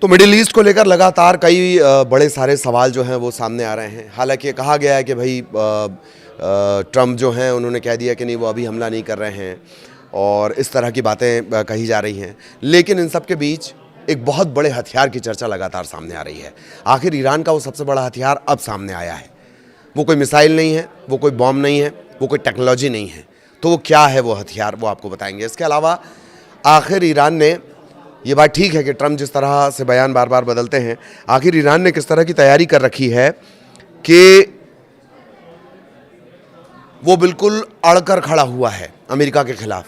तो middle east को लेकर लगातार कई बड़े सारे सवाल जो हैं वो सामने आ रहे हैं। हालांकि ये कहा गया है कि भाई ट्रम्प जो हैं उन्होंने कह दिया कि नहीं वो अभी हमला नहीं कर रहे हैं और इस तरह की बातें कही जा रही हैं, लेकिन इन सब के बीच एक बहुत बड़े हथियार की चर्चा लगातार सामने आ रही है। आखिर ईरान का वो सबसे बड़ा हथियार अब सामने आया है। वो कोई मिसाइल नहीं है, वो कोई बॉम्ब नहीं है, वो कोई टेक्नोलॉजी नहीं है। तो वो क्या है वो हथियार, वो आपको बताएंगे। इसके अलावा आखिर ईरान ने, ये बात ठीक है कि ट्रम्प जिस तरह से बयान बार बार बदलते हैं, आखिर ईरान ने किस तरह की तैयारी कर रखी है कि वो बिल्कुल अड़कर खड़ा हुआ है अमेरिका के खिलाफ।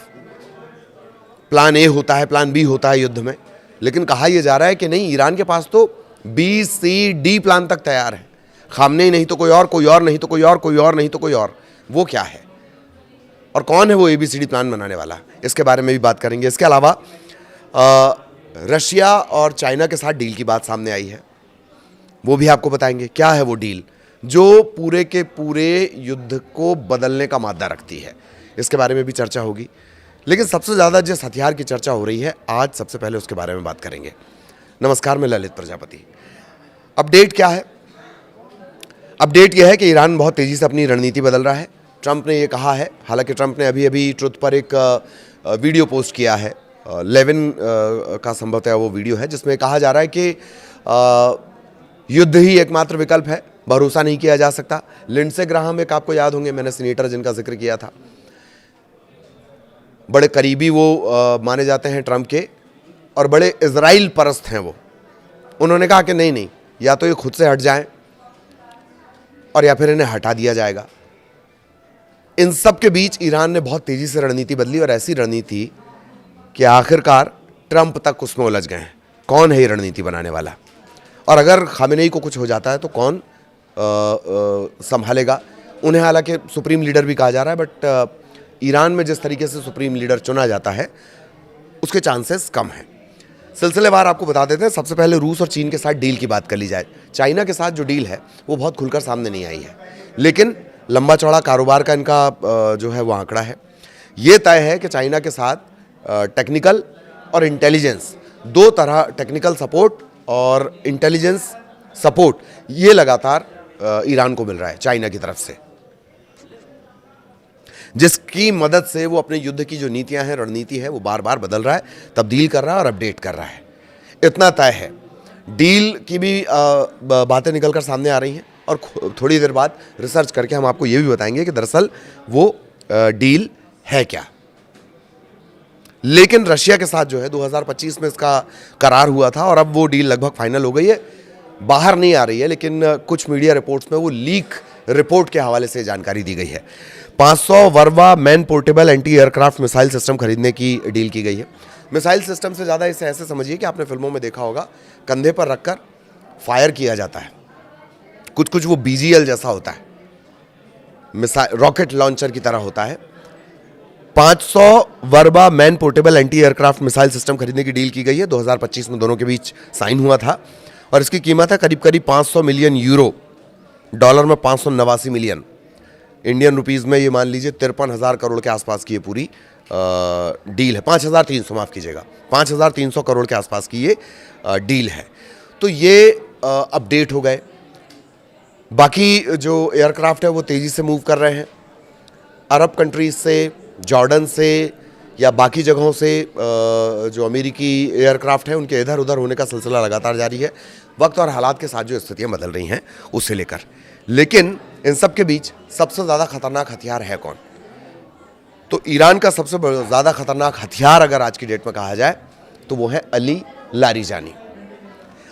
प्लान ए होता है, प्लान बी होता है युद्ध में, लेकिन कहा यह जा रहा है कि नहीं, ईरान के पास तो बी सी डी प्लान तक तैयार है। खामनेई नहीं तो कोई और, कोई और नहीं तो कोई और, कोई और नहीं तो कोई और। वो क्या है और कौन है वो ABCD प्लान बनाने वाला, इसके बारे में भी बात करेंगे। इसके अलावा रशिया और चाइना के साथ डील की बात सामने आई है, वो भी आपको बताएंगे। क्या है वो डील जो पूरे के पूरे युद्ध को बदलने का मादा रखती है, इसके बारे में भी चर्चा होगी। लेकिन सबसे ज़्यादा जिस हथियार की चर्चा हो रही है आज, सबसे पहले उसके बारे में बात करेंगे। नमस्कार, मैं ललित प्रजापति। अपडेट क्या है? अपडेट यह है कि ईरान बहुत तेज़ी से अपनी रणनीति बदल रहा है। ट्रंप ने ये कहा है, हालांकि ट्रंप ने अभी ट्रुथ पर एक वीडियो पोस्ट किया है, 11 का संभवतः वो वीडियो है, जिसमें कहा जा रहा है कि युद्ध ही एकमात्र विकल्प है, भरोसा नहीं किया जा सकता। लिंडसे ग्राहम, एक आपको याद होंगे, मैंने सीनेटर जिनका जिक्र किया था, बड़े करीबी वो माने जाते हैं ट्रंप के और बड़े इजराइल परस्त हैं वो। उन्होंने कहा कि नहीं, या तो ये खुद से हट जाएं और या फिर इन्हें हटा दिया जाएगा। इन सब के बीच ईरान ने बहुत तेज़ी से रणनीति बदली, और ऐसी रणनीति कि आखिरकार ट्रंप तक उसमें उलझ गए हैं। कौन है ये रणनीति बनाने वाला, और अगर खामेनेई को कुछ हो जाता है तो कौन संभालेगा उन्हें? हालांकि सुप्रीम लीडर भी कहा जा रहा है, बट ईरान में जिस तरीके से सुप्रीम लीडर चुना जाता है उसके चांसेस कम हैं। सिलसिलेवार आपको बता देते हैं। सबसे पहले रूस और चीन के साथ डील की बात कर ली जाए। चाइना के साथ जो डील है वो बहुत खुलकर सामने नहीं आई है, लेकिन लंबा चौड़ा कारोबार का इनका जो है वो आंकड़ा है। ये तय है कि चाइना के साथ टेक्निकल और इंटेलिजेंस, दो तरह, टेक्निकल सपोर्ट और इंटेलिजेंस सपोर्ट, ये लगातार ईरान को मिल रहा है चाइना की तरफ से, जिसकी मदद से वो अपने युद्ध की जो नीतियां हैं, रणनीति है, वो बार बार बदल रहा है, तब्दील कर रहा है और अपडेट कर रहा है। इतना तय है। डील की भी बातें निकलकर सामने आ रही हैं, और थोड़ी देर बाद रिसर्च करके हम आपको ये भी बताएंगे कि दरअसल वो डील है क्या। लेकिन रशिया के साथ जो है 2025 में इसका करार हुआ था, और अब वो डील लगभग फाइनल हो गई है। बाहर नहीं आ रही है, लेकिन कुछ मीडिया रिपोर्ट्स में वो लीक रिपोर्ट के हवाले से जानकारी दी गई है। 500 Verba man portable anti aircraft missile system खरीदने की डील की गई है। मिसाइल सिस्टम से ज़्यादा इसे ऐसे समझिए कि आपने फिल्मों में देखा होगा, कंधे पर रखकर फायर किया जाता है, कुछ वो BGL जैसा होता है, मिसाइल रॉकेट लॉन्चर की तरह होता है। 500 Verba man portable anti aircraft missile system खरीदने की डील की गई है। 2025 में दोनों के बीच साइन हुआ था, और इसकी कीमत है करीब 500 मिलियन यूरो, डॉलर में 589 मिलियन, इंडियन रुपीज़ में ये मान लीजिए 53,000 करोड़ के आसपास की ये पूरी डील है। 5,300, माफ़ कीजिएगा, 5,300 करोड़ के आसपास की ये डील है। तो ये अपडेट हो गए। बाकी जो एयरक्राफ्ट है वो तेज़ी से मूव कर रहे हैं, अरब कंट्रीज से, जॉर्डन से या बाकी जगहों से। जो अमेरिकी एयरक्राफ्ट हैं उनके इधर उधर होने का सिलसिला लगातार जारी है, वक्त और हालात के साथ जो स्थितियां बदल रही हैं उससे लेकर। लेकिन इन सब के बीच सबसे ज़्यादा खतरनाक हथियार है कौन? तो ईरान का सबसे ज़्यादा खतरनाक हथियार अगर आज की डेट में कहा जाए तो वो है अली लारिजानी।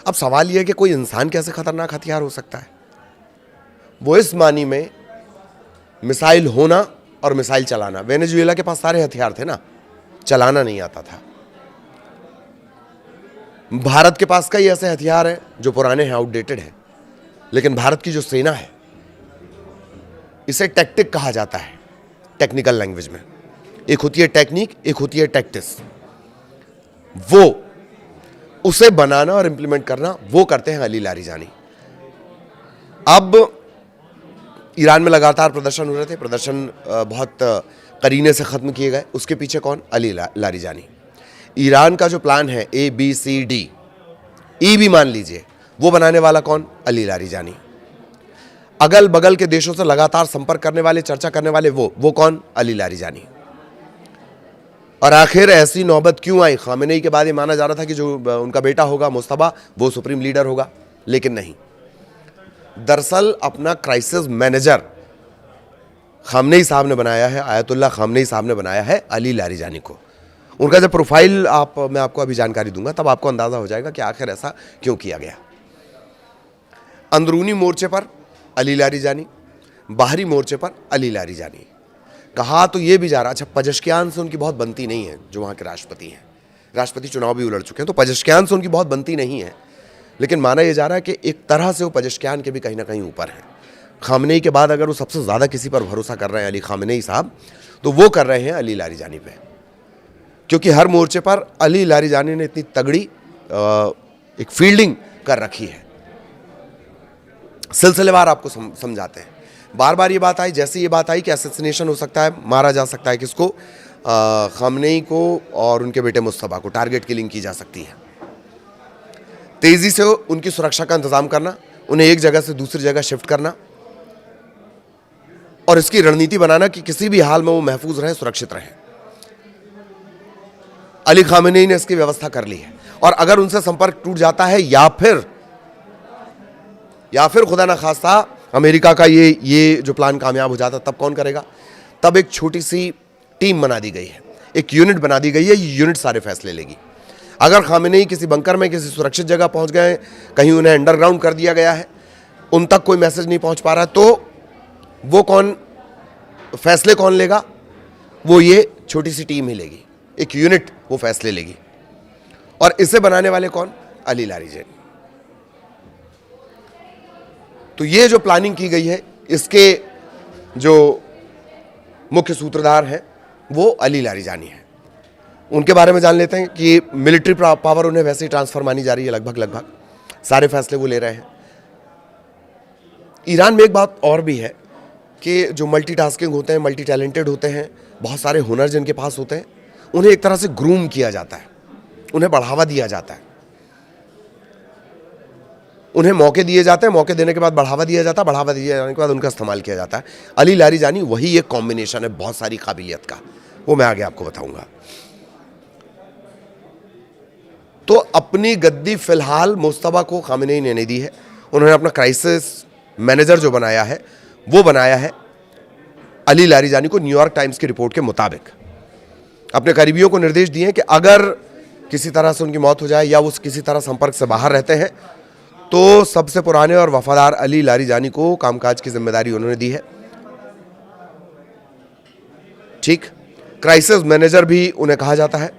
अब सवाल यह है कि कोई इंसान कैसे खतरनाक हथियार हो सकता है? वो इस मानी में मिसाइल होना और मिसाइल चलाना। वेनेजुएला के पास सारे हथियार थे ना, चलाना नहीं आता था। भारत के पास कई ऐसे हथियार हैं जो पुराने हैं, आउटडेटेड हैं, लेकिन भारत की जो सेना है, इसे टैक्टिक कहा जाता है टेक्निकल लैंग्वेज में। एक होती है टेक्निक, एक होती है टैक्टिस। वो उसे बनाना और इंप्लीमेंट करना वो करते हैं अली लारिजानी। अब ईरान में लगातार प्रदर्शन हो रहे थे, प्रदर्शन बहुत करीने से ख़त्म किए गए। उसके पीछे कौन? Ali Larijani. ईरान का जो प्लान है ABCD, ई भी मान लीजिए, वो बनाने वाला कौन? Ali Larijani. अगल बगल के देशों से लगातार संपर्क करने वाले, चर्चा करने वाले वो कौन? Ali Larijani. और आखिर ऐसी नौबत क्यों आई? खामेनेई के बाद ये माना जा रहा था कि जो उनका बेटा होगा मुस्तफा, वो सुप्रीम लीडर होगा, लेकिन नहीं। दरअसल अपना क्राइसिस मैनेजर खामेनेई साहब ने बनाया है, आयतुल्लाह खामेनेई साहब ने बनाया है अली लारीजानी को। उनका जब प्रोफाइल मैं आपको अभी जानकारी दूंगा, तब आपको अंदाजा हो जाएगा कि आखिर ऐसा क्यों किया गया। अंदरूनी मोर्चे पर अली लारीजानी, बाहरी मोर्चे पर अली लारीजानी। कहा तो ये भी जा रहा, अच्छा पजेश्कियान से उनकी बहुत बनती नहीं है, जो वहाँ के राष्ट्रपति हैं, राष्ट्रपति चुनाव भी उलट चुके हैं, तो पजेश्कियान से उनकी बहुत बनती नहीं है, लेकिन माना यह जा रहा है कि एक तरह से वो पजेश्कियान के भी कहीं ना कहीं ऊपर हैं। खामेनेई के बाद अगर वो सबसे ज़्यादा किसी पर भरोसा कर रहे हैं अली खामेनेई साहब, तो वो कर रहे हैं अली लारीजानी पे, क्योंकि हर मोर्चे पर अली लारीजानी ने इतनी तगड़ी एक फील्डिंग कर रखी है। सिलसिलेवार आपको समझाते हैं। बार बार ये बात आई, जैसे ये बात आई कि असैसिनेशन हो सकता है, मारा जा सकता है किसको? खामेनेई को और उनके बेटे मुस्तफा को टारगेट किलिंग की जा सकती है। तेजी से उनकी सुरक्षा का इंतजाम करना, उन्हें एक जगह से दूसरी जगह शिफ्ट करना और इसकी रणनीति बनाना कि किसी भी हाल में वो महफूज रहें, सुरक्षित रहें। अली खामेनेई ने इसकी व्यवस्था कर ली है। और अगर उनसे संपर्क टूट जाता है या फिर खुदा ना खास्ता अमेरिका का ये जो प्लान कामयाब हो जाता, तब कौन करेगा? तब एक छोटी सी टीम बना दी गई है, एक यूनिट बना दी गई है, ये यूनिट सारे फैसले लेगी। अगर खामेनेई किसी बंकर में किसी सुरक्षित जगह पहुंच गए, कहीं उन्हें अंडरग्राउंड कर दिया गया है, उन तक कोई मैसेज नहीं पहुंच पा रहा, तो वो फैसले कौन लेगा? वो ये छोटी सी टीम ही लेगी, एक यूनिट वो फैसले लेगी। और इसे बनाने वाले कौन? Ali Larijani. तो ये जो प्लानिंग की गई है, इसके जो मुख्य सूत्रधार हैं वो अली लारीजानी है। उनके बारे में जान लेते हैं कि मिलिट्री पावर उन्हें वैसे ही ट्रांसफर मानी जा रही है, लगभग सारे फैसले वो ले रहे हैं। ईरान में एक बात और भी है कि जो मल्टीटास्किंग होते हैं, मल्टी टैलेंटेड होते हैं, बहुत सारे हुनर जिनके पास होते हैं, उन्हें एक तरह से ग्रूम किया जाता है, उन्हें बढ़ावा दिया जाता है, उन्हें मौके दिए जाते हैं, मौके देने के बाद बढ़ावा दिया जाता है, बढ़ावा दिए जाने के बाद उनका इस्तेमाल किया जाता है। अली लारीजानी वही एक कॉम्बिनेशन है बहुत सारी काबिलियत का, वो मैं आगे आपको बताऊंगा। तो अपनी गद्दी फिलहाल मुस्तफा को खामेनेई ने नहीं दी है। उन्होंने अपना क्राइसिस मैनेजर जो बनाया है, वो बनाया है अली लारीजानी को। न्यूयॉर्क टाइम्स की रिपोर्ट के मुताबिक अपने करीबियों को निर्देश दिए कि अगर किसी तरह से उनकी मौत हो जाए या वो किसी तरह संपर्क से बाहर रहते हैं, तो सबसे पुराने और वफादार अली लारीजानी को कामकाज की जिम्मेदारी उन्होंने दी है। ठीक, क्राइसिस मैनेजर भी उन्हें कहा जाता है।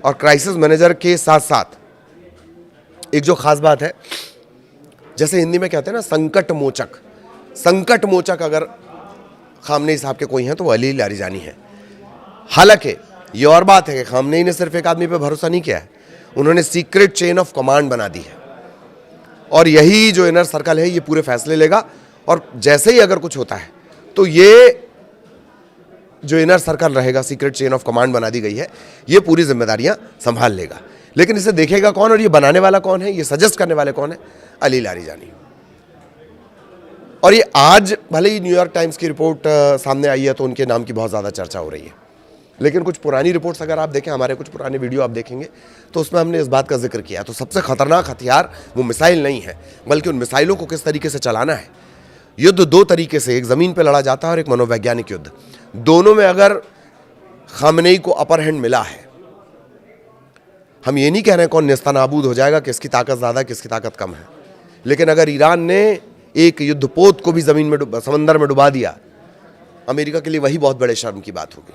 और क्राइसिस मैनेजर के साथ साथ एक जो खास बात है, जैसे हिंदी में कहते हैं ना संकट मोचक, संकट मोचक अगर खामेनेई साहब के कोई हैं तो वो अली लारीजानी है। हालांकि ये और बात है कि खामेनेई ने सिर्फ एक आदमी पे भरोसा नहीं किया है, उन्होंने सीक्रेट चेन ऑफ कमांड बना दी है और यही जो इनर सर्कल है ये पूरे फैसले लेगा। और जैसे ही अगर कुछ होता है तो ये जो इनर सर्कल रहेगा, सीक्रेट चेन ऑफ कमांड बना दी गई है, ये पूरी जिम्मेदारियां संभाल लेगा। लेकिन इसे देखेगा कौन और ये बनाने वाला कौन है, ये सजेस्ट करने वाले कौन है? Ali Larijani. और ये आज भले ही न्यूयॉर्क टाइम्स की रिपोर्ट सामने आई है तो उनके नाम की बहुत ज़्यादा चर्चा हो रही है, लेकिन कुछ पुरानी रिपोर्ट्स अगर आप देखें, हमारे कुछ पुराने वीडियो आप देखेंगे तो उसमें हमने इस बात का जिक्र किया। तो सबसे खतरनाक हथियार वो मिसाइल नहीं है, बल्कि उन मिसाइलों को किस तरीके से चलाना है। युद्ध दो तरीके से, एक ज़मीन पर लड़ा जाता है और एक मनोवैज्ञानिक युद्ध। दोनों में अगर खामेनेई को अपर हैंड मिला है, हम ये नहीं कह रहे हैं कौन नेस्तनाबूद हो जाएगा, किसकी ताकत ज़्यादा किसकी ताकत कम है, लेकिन अगर ईरान ने एक युद्धपोत को भी ज़मीन में समंदर में डुबा दिया, अमेरिका के लिए वही बहुत बड़े शर्म की बात होगी,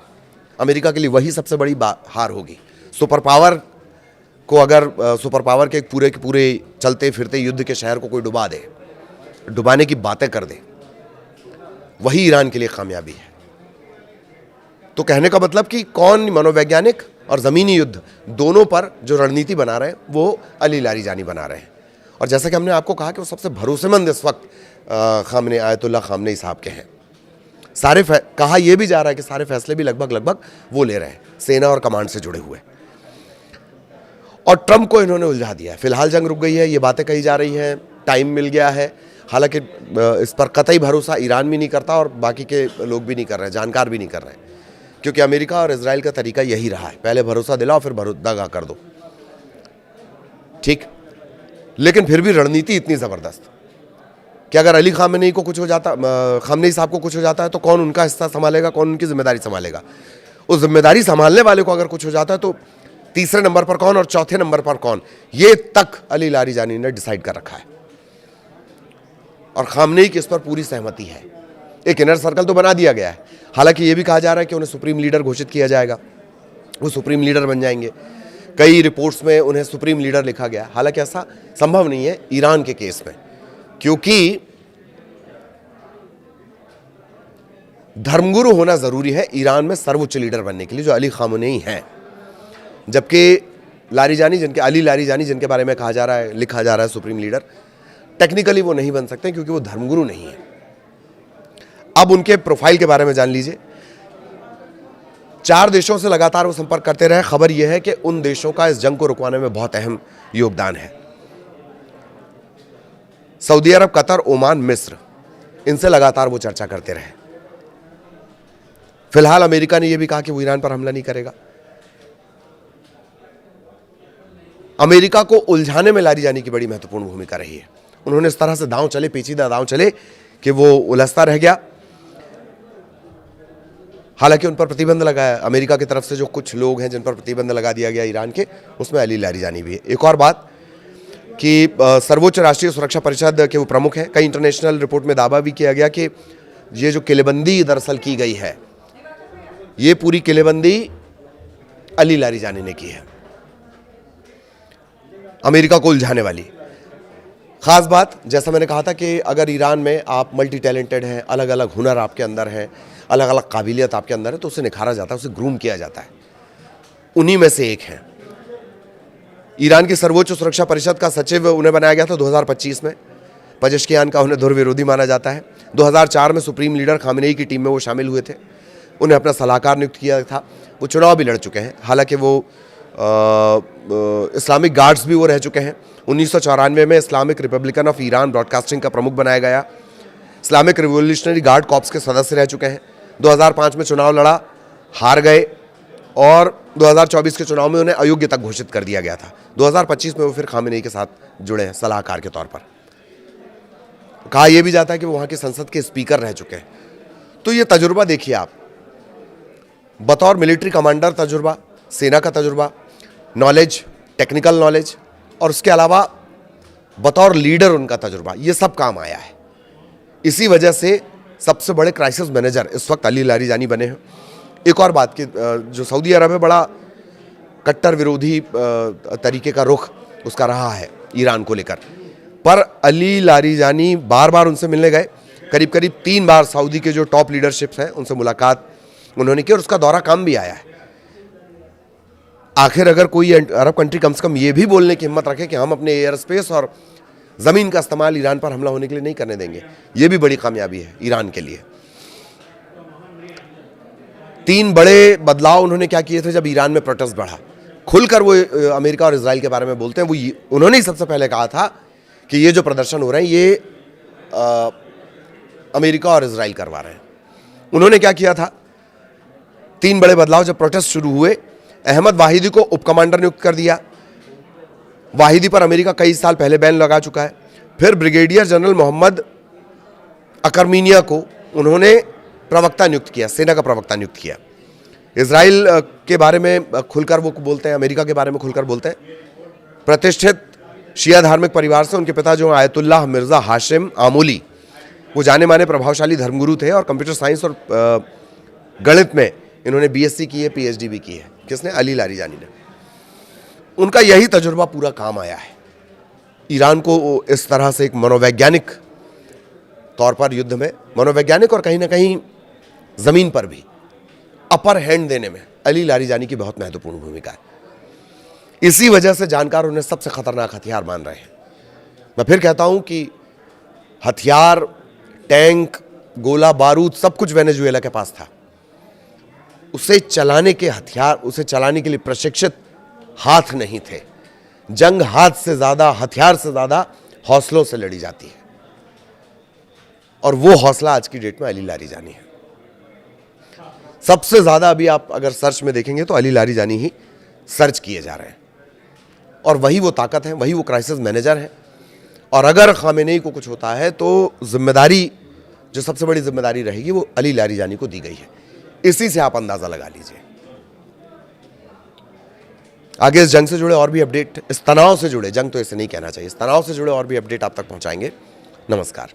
अमेरिका के लिए वही सबसे बड़ी हार होगी। सुपर पावर को अगर सुपर पावर के पूरे चलते फिरते युद्ध के शहर को कोई डुबा दे, डुबाने की बातें कर दे, वही ईरान के लिए कामयाबी है। तो कहने का मतलब कि कौन मनोवैज्ञानिक और ज़मीनी युद्ध दोनों पर जो रणनीति बना रहे हैं वो अली लारीजानी बना रहे हैं। और जैसा कि हमने आपको कहा कि वो सबसे भरोसेमंद इस वक्त आयतुल्लाह खामेनेई साहब के हैं। कहा यह भी जा रहा है कि सारे फैसले भी लगभग वो ले रहे हैं, सेना और कमांड से जुड़े हुए। और ट्रंप को इन्होंने उलझा दिया है। फिलहाल जंग रुक गई है, ये बातें कही जा रही हैं, टाइम मिल गया है। हालांकि इस पर कतई भरोसा ईरान भी नहीं करता और बाकी के लोग भी नहीं कर रहे हैं, जानकार भी नहीं कर रहे हैं, क्योंकि अमेरिका और इजराइल का तरीका यही रहा है, पहले भरोसा दिलाओ फिर दगा कर दो। ठीक, लेकिन फिर भी रणनीति इतनी ज़बरदस्त कि अगर अली खामनेई को कुछ हो जाता, खामनेई साहब को कुछ हो जाता है तो कौन उनका हिस्सा संभालेगा, कौन उनकी जिम्मेदारी संभालेगा। उस जिम्मेदारी संभालने वाले को अगर कुछ हो जाता है तो तीसरे नंबर पर कौन और चौथे नंबर पर कौन, ये तक अली लारीजानी ने डिसाइड कर रखा है। और खामनेई की इस पर पूरी सहमति है। एक इनर सर्कल तो बना दिया गया है, हालांकि ये भी कहा जा रहा है कि उन्हें सुप्रीम लीडर घोषित किया जाएगा, वो सुप्रीम लीडर बन जाएंगे। कई रिपोर्ट्स में उन्हें सुप्रीम लीडर लिखा गया, हालांकि ऐसा संभव नहीं है ईरान के केस में, क्योंकि धर्मगुरु होना जरूरी है ईरान में सर्वोच्च लीडर बनने के लिए, जो अली खामनेई हैं। जबकि लारीजानी, अली लारीजानी जिनके बारे में कहा जा रहा है, लिखा जा रहा है सुप्रीम लीडर, टेक्निकली वो नहीं बन सकते क्योंकि वो धर्मगुरु नहीं है। अब उनके प्रोफाइल के बारे में जान लीजिए। 4 देशों से लगातार वो संपर्क करते रहे। खबर यह है कि उन देशों का इस जंग को रुकवाने में बहुत अहम योगदान है। सऊदी अरब, कतर, ओमान, मिस्र, इनसे लगातार वो चर्चा करते रहे। फिलहाल अमेरिका ने यह भी कहा कि वो ईरान पर हमला नहीं करेगा। अमेरिका को उलझाने में लारीजानी की बड़ी महत्वपूर्ण भूमिका रही है। उन्होंने इस तरह से दांव चले, पेचीदा दांव चले कि वो उलझता रह गया। हालांकि उन पर प्रतिबंध लगाया अमेरिका की तरफ से, जो कुछ लोग हैं जिन पर प्रतिबंध लगा दिया गया ईरान के, उसमें अली लारीजानी भी है। एक और बात कि सर्वोच्च राष्ट्रीय सुरक्षा परिषद के वो प्रमुख हैं। कई इंटरनेशनल रिपोर्ट में दावा भी किया गया कि ये जो किलेबंदी दरअसल की गई है, ये पूरी किलेबंदी अली लारीजानी ने की है, अमेरिका को उलझाने वाली। खास बात, जैसा मैंने कहा था कि अगर ईरान में आप मल्टी टैलेंटेड हैं, अलग अलग हुनर आपके अंदर है, अलग अलग काबिलियत आपके अंदर है, तो उसे निखारा जाता है, उसे ग्रूम किया जाता है। उन्हीं में से एक है। ईरान की सर्वोच्च सुरक्षा परिषद का सचिव उन्हें बनाया गया था 2025 में। पजेश्कियान का उन्हें धुर विरोधी माना जाता है। 2004 में सुप्रीम लीडर खामनेई की टीम में वो शामिल हुए थे। उन्हें अपना सलाहकार नियुक्त किया था। वो चुनाव भी लड़ चुके हैं, हालांकि वो इस्लामिक गार्ड्स भी वो रह चुके हैं। 1994 में Islamic Republican of Iran broadcasting का प्रमुख बनाया गया। इस्लामिक रिवोल्यूशनरी गार्ड कॉर्प्स के सदस्य रह चुके हैं। 2005 में चुनाव लड़ा, हार गए और 2024 के चुनाव में उन्हें अयोग्य तक घोषित कर दिया गया था। 2025 में वो फिर खामनेई के साथ जुड़े हैं सलाहकार के तौर पर। कहा यह भी जाता है कि वो वहाँ की संसद के स्पीकर रह चुके हैं। तो ये तजुर्बा देखिए आप, बतौर मिलिट्री कमांडर तजुर्बा, सेना का तजुर्बा, नॉलेज, टेक्निकल नॉलेज, और उसके अलावा बतौर लीडर उनका तजुर्बा, ये सब काम आया है। इसी वजह से सबसे बड़े क्राइसिस मैनेजर इस वक्त अली लारीजानी बने हैं। एक और बात कि जो सऊदी अरब है, बड़ा कट्टर विरोधी तरीके का रुख उसका रहा है ईरान को लेकर, पर अली लारीजानी बार बार उनसे मिलने गए। करीब करीब 3 बार सऊदी के जो टॉप लीडरशिप्स हैं उनसे मुलाकात उन्होंने की और उसका दौरा काम भी आया है। आखिर अगर कोई अरब कंट्री कम से कम ये भी बोलने की हिम्मत रखे कि हम अपने एयर स्पेस और ज़मीन का इस्तेमाल ईरान पर हमला होने के लिए नहीं करने देंगे, ये भी बड़ी कामयाबी है ईरान के लिए। 3 बड़े बदलाव उन्होंने क्या किए थे जब ईरान में प्रोटेस्ट बढ़ा। खुलकर वो अमेरिका और इजराइल के बारे में बोलते हैं। वो उन्होंने ही सबसे पहले कहा था कि ये जो प्रदर्शन हो रहे हैं ये अमेरिका और इजराइल करवा रहे हैं। उन्होंने क्या किया था, 3 बड़े बदलाव जब प्रोटेस्ट शुरू हुए, अहमद वाहिदी को उप कमांडर नियुक्त कर दिया। वाहिदी पर अमेरिका कई साल पहले बैन लगा चुका है। फिर ब्रिगेडियर जनरल मोहम्मद अकरमीनिया को उन्होंने प्रवक्ता नियुक्त किया, सेना का प्रवक्ता नियुक्त किया। इजराइल के बारे में खुलकर वो बोलते हैं, अमेरिका के बारे में खुलकर बोलते हैं। प्रतिष्ठित शिया धार्मिक परिवार से, उनके पिता जो आयतुल्लाह मिर्ज़ा हाशिम आमूली, वो जाने माने प्रभावशाली धर्मगुरु थे और कंप्यूटर साइंस और गणित में इन्होंने बीएससी की है, पीएचडी भी की है। किसने? अली लारीजानी ने। उनका यही तजुर्बा पूरा काम आया है। ईरान को इस तरह से एक मनोवैज्ञानिक तौर पर युद्ध में, मनोवैज्ञानिक और कहीं ना कहीं ज़मीन पर भी अपर हैंड देने में अली लारीजानी की बहुत महत्वपूर्ण भूमिका है। इसी वजह से जानकार उन्हें सबसे खतरनाक हथियार मान रहे हैं। मैं फिर कहता हूं कि हथियार, टैंक, गोला बारूद, सब कुछ वेनेजुएला के पास था। उसे चलाने के हथियार, उसे चलाने के लिए प्रशिक्षित हाथ नहीं थे। जंग हाथ से ज़्यादा, हथियार से ज़्यादा हौसलों से लड़ी जाती है, और वो हौसला आज की डेट में अली लारीजानी है। सबसे ज़्यादा अभी आप अगर सर्च में देखेंगे तो अली लारीजानी ही सर्च किए जा रहे हैं, और वही वो ताकत है, वही वो क्राइसिस मैनेजर है। और अगर खामेनेई को कुछ होता है तो जिम्मेदारी, जो सबसे बड़ी जिम्मेदारी रहेगी, वो अली लारीजानी को दी गई है। इसी से आप अंदाज़ा लगा लीजिए। आगे इस जंग से जुड़े और भी अपडेट, इस तनाव से जुड़े, जंग तो इसे नहीं कहना चाहिए, इस तनाव से जुड़े और भी अपडेट आप तक पहुंचाएंगे। नमस्कार।